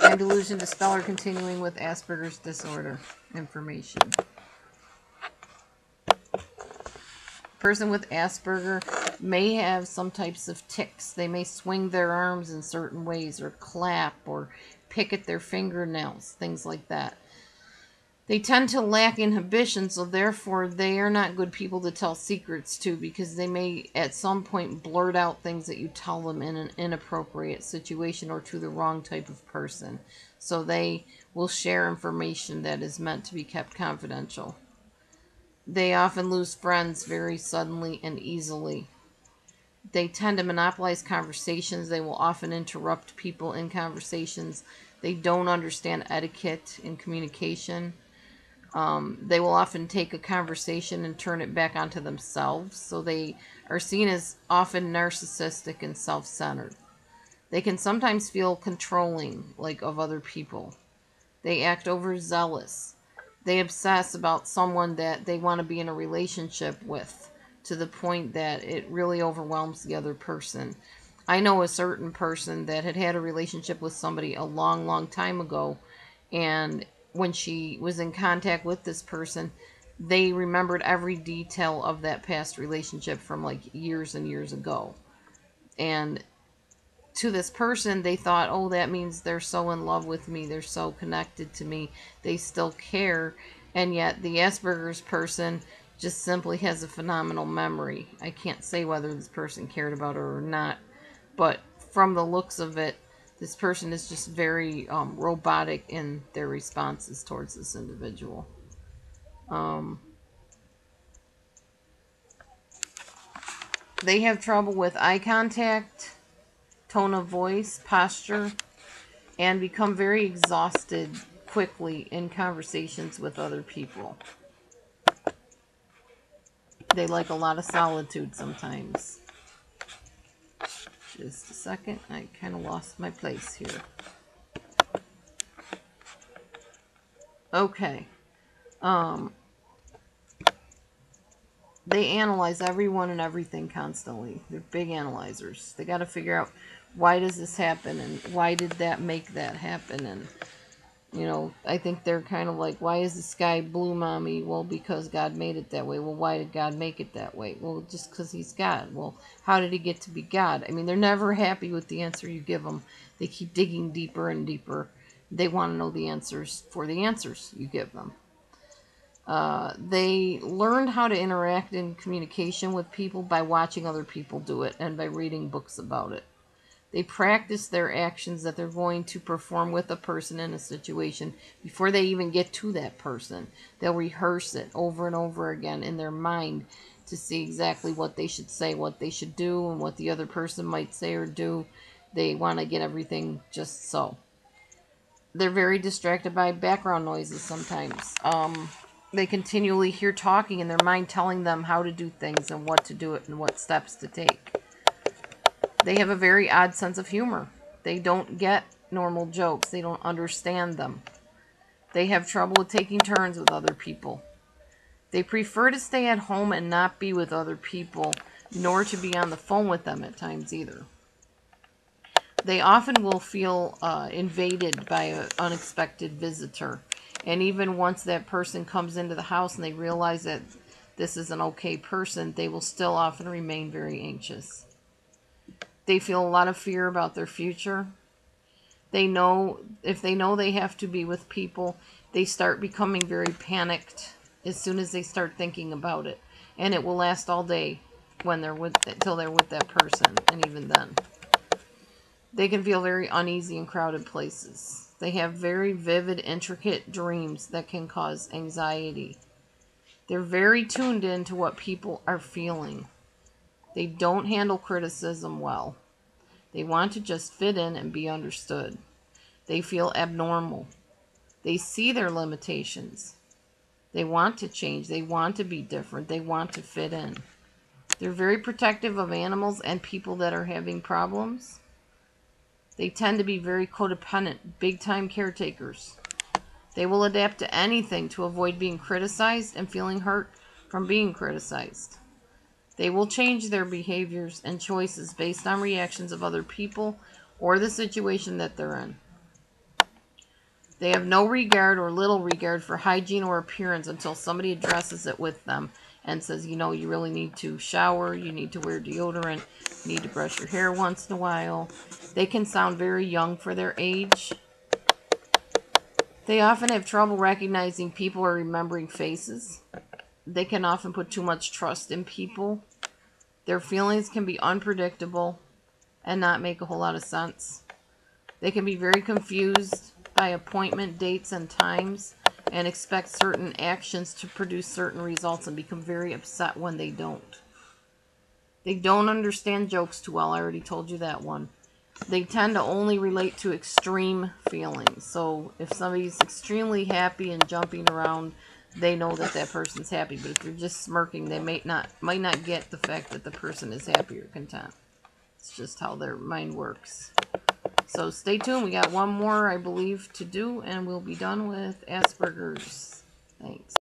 And DelusionDispeller continuing with Asperger's disorder information. Person with Asperger may have some types of tics. They may swing their arms in certain ways, or clap, or pick at their fingernails, things like that. They tend to lack inhibition, so therefore they are not good people to tell secrets to, because they may at some point blurt out things that you tell them in an inappropriate situation or to the wrong type of person. So they will share information that is meant to be kept confidential. They often lose friends very suddenly and easily. They tend to monopolize conversations. They will often interrupt people in conversations. They don't understand etiquette in communication. They will often take a conversation and turn it back onto themselves. So they are seen as often narcissistic and self-centered. They can sometimes feel controlling, like of other people. They act overzealous. They obsess about someone that they want to be in a relationship with, to the point that it really overwhelms the other person. I know a certain person that had a relationship with somebody a long, long time ago, and when she was in contact with this person, they remembered every detail of that past relationship from like years and years ago. And to this person, they thought, oh, that means they're so in love with me, they're so connected to me, they still care. And yet the Asperger's person just simply has a phenomenal memory. I can't say whether this person cared about her or not, but from the looks of it, this person is just very robotic in their responses towards this individual. They have trouble with eye contact, tone of voice, posture, and become very exhausted quickly in conversations with other people. They like a lot of solitude sometimes. Just a second, I kind of lost my place here. Okay. They analyze everyone and everything constantly. They're big analyzers. They got to figure out, why does this happen, and why did that make that happen? And, you know, I think they're kind of like, why is the sky blue, Mommy? Well, because God made it that way. Well, why did God make it that way? Well, just because he's God. Well, how did he get to be God? I mean, they're never happy with the answer you give them. They keep digging deeper and deeper. They want to know the answers for the answers you give them. They learned how to interact in communication with people by watching other people do it and by reading books about it. They practice their actions that they're going to perform with a person in a situation before they even get to that person. They'll rehearse it over and over again in their mind to see exactly what they should say, what they should do, and what the other person might say or do. They want to get everything just so. They're very distracted by background noises sometimes. They continually hear talking in their mind telling them how to do things and what to do it and what steps to take. They have a very odd sense of humor. They don't get normal jokes. They don't understand them. They have trouble with taking turns with other people. They prefer to stay at home and not be with other people, nor to be on the phone with them at times either. They often will feel invaded by an unexpected visitor. And even once that person comes into the house and they realize that this is an okay person, they will still often remain very anxious. They feel a lot of fear about their future. They know, if they know they have to be with people, they start becoming very panicked as soon as they start thinking about it. And it will last all day when they're until they're with that person, and even then. They can feel very uneasy in crowded places. They have very vivid, intricate dreams that can cause anxiety. They're very tuned in to what people are feeling. They don't handle criticism well. They want to just fit in and be understood. They feel abnormal. They see their limitations. They want to change. They want to be different. They want to fit in. They're very protective of animals and people that are having problems. They tend to be very codependent, big-time caretakers. They will adapt to anything to avoid being criticized and feeling hurt from being criticized. They will change their behaviors and choices based on reactions of other people or the situation that they're in. They have no regard or little regard for hygiene or appearance until somebody addresses it with them and says, you know, you really need to shower, you need to wear deodorant, you need to brush your hair once in a while. They can sound very young for their age. They often have trouble recognizing people or remembering faces. They can often put too much trust in people. Their feelings can be unpredictable and not make a whole lot of sense. They can be very confused by appointment dates and times and expect certain actions to produce certain results and become very upset when they don't. They don't understand jokes too well. I already told you that one. They tend to only relate to extreme feelings. So if somebody's extremely happy and jumping around, they know that that person's happy. But if they're just smirking, they might not get the fact that the person is happy or content. It's just how their mind works. So stay tuned. We got one more, I believe, to do, and we'll be done with Aspergers. Thanks.